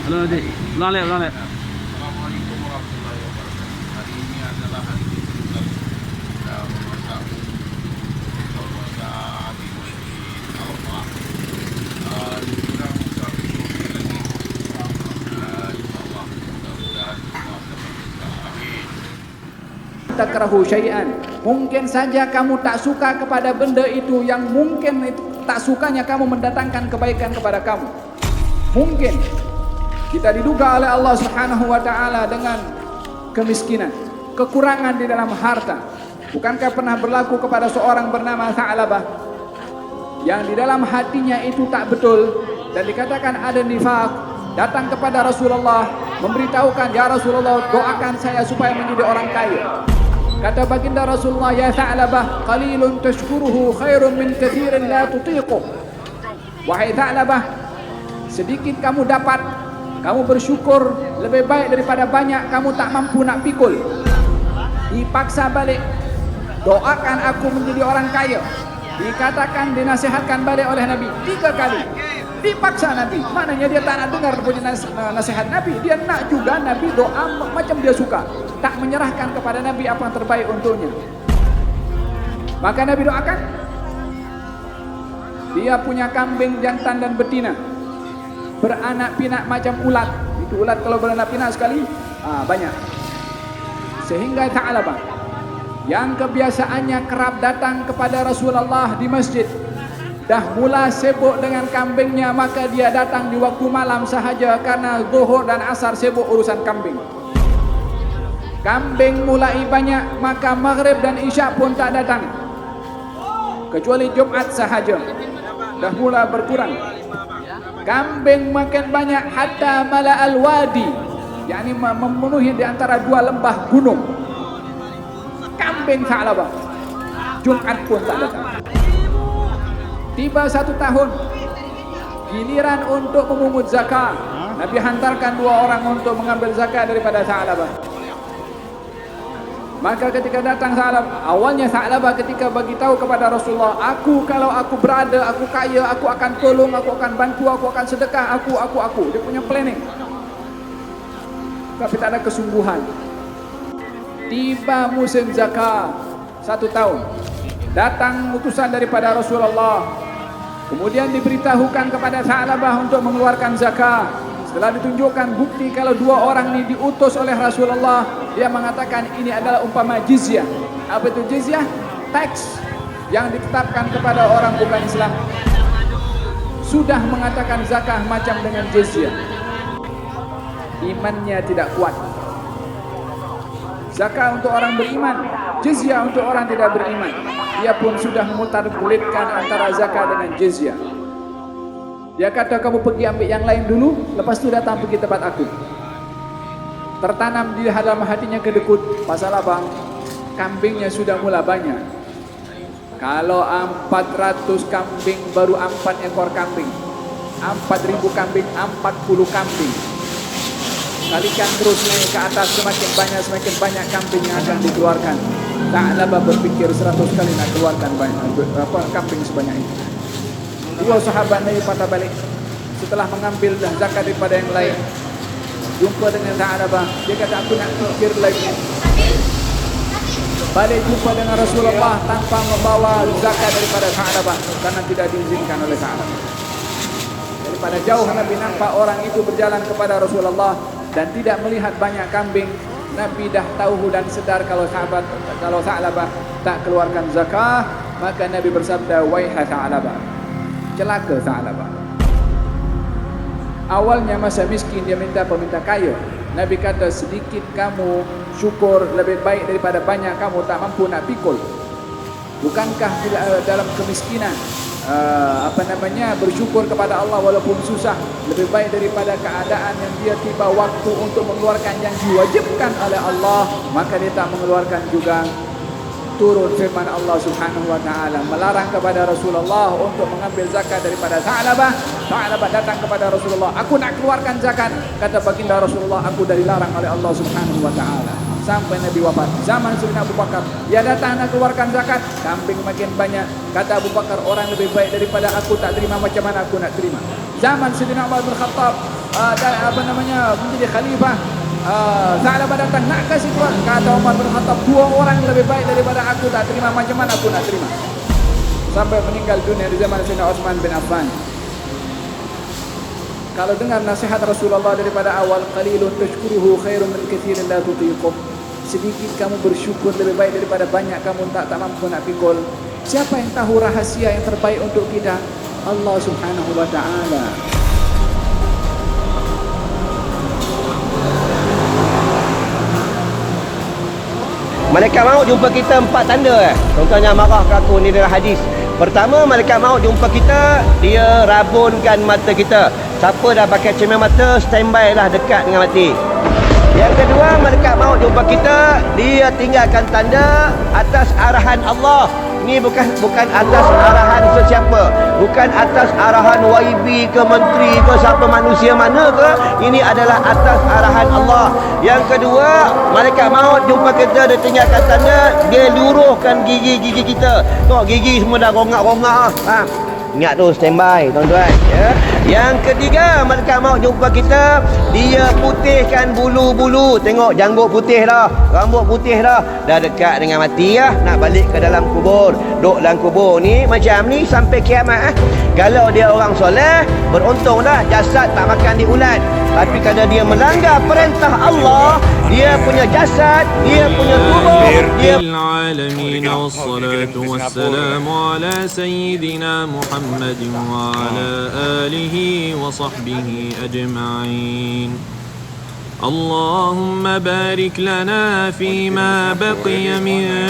Halo adik, ulang lek, ulang lek. Assalamualaikum warahmatullahi wabarakatuh. Hari ini adalah hari ke-17 kita memasak puasa Abi Muhyiddin Arafah. Kurang satu minggu lagi. InsyaAllah mudah-mudahan semua dapat kita. Amin. Takrahu syai'an. Mungkin saja kamu tak suka kepada benda itu yang mungkin itu tak sukanya kamu mendatangkan kebaikan kepada kamu. Mungkin kita diduga oleh Allah Subhanahu wa taala dengan kemiskinan, kekurangan di dalam harta. Bukankah pernah berlaku kepada seorang bernama Tha'labah yang di dalam hatinya itu tak betul dan dikatakan ada nifaq, datang kepada Rasulullah memberitahukan, "Ya Rasulullah, doakan saya supaya menjadi orang kaya." Kata baginda Rasulullah, "Ya Tha'labah, qalilun tashkuruhu khairun min kathirin la tutiqu." Wahai Tha'labah, sedikit kamu dapat, kamu bersyukur lebih baik daripada banyak kamu tak mampu nak pikul. Dipaksa balik, doakan aku menjadi orang kaya. Dikatakan, dinasihatkan balik oleh Nabi 3 kali. Dipaksa Nabi, maknanya dia tak nak dengar punya nasihat Nabi. Dia nak juga Nabi doa macam dia suka, tak menyerahkan kepada Nabi apa yang terbaik untuknya. Maka Nabi doakan, dia punya kambing jantan dan betina, beranak pinak macam ulat. Itu ulat kalau beranak pinak sekali banyak. Sehingga Tha'labah yang kebiasaannya kerap datang kepada Rasulullah di masjid, dah mula sibuk dengan kambingnya, maka dia datang di waktu malam sahaja karena zuhur dan asar sibuk urusan kambing. Kambing mulai banyak, maka maghrib dan isya pun tak datang, kecuali Jumat sahaja, dah mula berkurang. Kambing makin banyak hatta mala al-wadi, yakni memenuhi di antara 2 lembah gunung. Kambing Tha'labah, Jumat pun tak datang. Tiba 1 tahun, giliran untuk memungut zakat. Nabi hantarkan 2 orang untuk mengambil zakat daripada Tha'labah. Maka ketika datang Tha'labah, awalnya Tha'labah ketika bagi tahu kepada Rasulullah, kalau aku berada, aku kaya, aku akan tolong, aku akan bantu, aku akan sedekah, aku. Dia punya planning. Tapi tak ada kesungguhan. Tiba musim zakat 1 tahun, datang utusan daripada Rasulullah. Kemudian diberitahukan kepada Tha'labah untuk mengeluarkan zakat. Setelah ditunjukkan bukti kalau 2 orang ini diutus oleh Rasulullah, dia mengatakan ini adalah umpama jizyah. Apa itu jizyah? Tax yang ditetapkan kepada orang bukan Islam. Sudah mengatakan zakat macam dengan jizyah. Imannya tidak kuat. Zakat untuk orang beriman, jizyah untuk orang tidak beriman. Dia pun sudah memutar-belitkan antara zakat dengan jizyah. Dia kata, kamu pergi ambil yang lain dulu, lepas tu datang pergi tempat aku. Tertanam di dalam hatinya kedekut. Pasal apa? Kambingnya sudah mula banyak. Kalau 400 kambing baru 4 ekor kambing, 4.000 kambing 40 kambing. Kalikan terus naik ke atas, semakin banyak kambing yang akan dikeluarkan. Tha'labah berpikir 100 kali nak keluarkan kambing sebanyak itu. 2 sahabat Nabi patah balik setelah mengambil dah zakat daripada yang lain. Jumpa dengan Tha'labah, dia kata, aku nak fikir lagi. Balik jumpa dengan Rasulullah tanpa membawa zakat daripada Tha'labah karena tidak diizinkan oleh Tha'labah. Daripada jauh Nabi nampak orang itu berjalan kepada Rasulullah dan tidak melihat banyak kambing. Nabi dah tahu dan sedar kalau Tha'labah tak keluarkan zakat. Maka Nabi bersabda, waiha Tha'labah, celaka Tha'labah. Awalnya masa miskin, dia minta kaya. Nabi kata, sedikit kamu syukur lebih baik daripada banyak kamu tak mampu nak pikul. Bukankah dalam kemiskinan bersyukur kepada Allah walaupun susah lebih baik daripada keadaan yang dia tiba waktu untuk mengeluarkan yang diwajibkan oleh Allah, maka dia tak mengeluarkan juga. Turun firman Allah Subhanahu wa taala melarang kepada Rasulullah untuk mengambil zakat daripada Tha'labah. Tha'labah datang kepada Rasulullah, aku nak keluarkan zakat. Kata baginda Rasulullah, aku dah dilarang oleh Allah Subhanahu wa taala. Sampai Nabi wafat. Zaman Sayyidina Abu Bakar, dia datang nak keluarkan zakat, kambing makin banyak. Kata Abu Bakar, orang lebih baik daripada aku tak terima, macam mana aku nak terima? Zaman Sayyidina Umar bin Khattab, dan menjadi khalifah, Za'labah datang, nak kasih tuan. Kata Umar bin Khattab, 2 orang lebih baik daripada aku, tak terima. Macam mana aku nak terima? Sampai meninggal dunia di zaman Sayyidina Utsman bin Affan. Kalau dengar nasihat Rasulullah daripada awal, qalilun tashkuruhu khairun min katsirin la tutiquh. Sedikit kamu bersyukur lebih baik daripada banyak kamu tak mampu nak pikul. Siapa yang tahu rahasia yang terbaik untuk kita? Allah Subhanahu wa taala. Malaikat maut jumpa kita 4 tanda. Contohnya marah ke aku, ni adalah hadis. Pertama, malaikat maut jumpa kita, dia rabunkan mata kita. Siapa dah pakai cermin mata, standby lah dekat dengan mati. Yang kedua, malaikat maut jumpa kita, dia tinggalkan tanda atas arahan Allah. Ini bukan atas arahan sesiapa, bukan atas arahan YB ke menteri ke siapa manusia mana ke. Ini adalah atas arahan Allah. Yang kedua, malaikat maut jumpa kita, dia tinggalkan tanda, dia luruhkan gigi-gigi kita. Tengok gigi semua dah rongak-rongak ah. Ingat tu, standby tuan-tuan ya. Yang ketiga, malaikat maut jumpa kita, dia putihkan bulu-bulu. Tengok janggut putih dah, rambut putih dah, dah dekat dengan mati lah, nak balik ke dalam kubur. Duduk dalam kubur ni macam ni sampai kiamat. Kalau dia orang soleh, beruntunglah jasad tak makan di ulat. Tapi kalau dia melanggar perintah Allah, dia punya jasad, dia punya tubuh, dia العالمين والصلاة والسلام على سيدنا محمد وعلى آله وصحبه أجمعين. اللهم بارك لنا فيما بقي من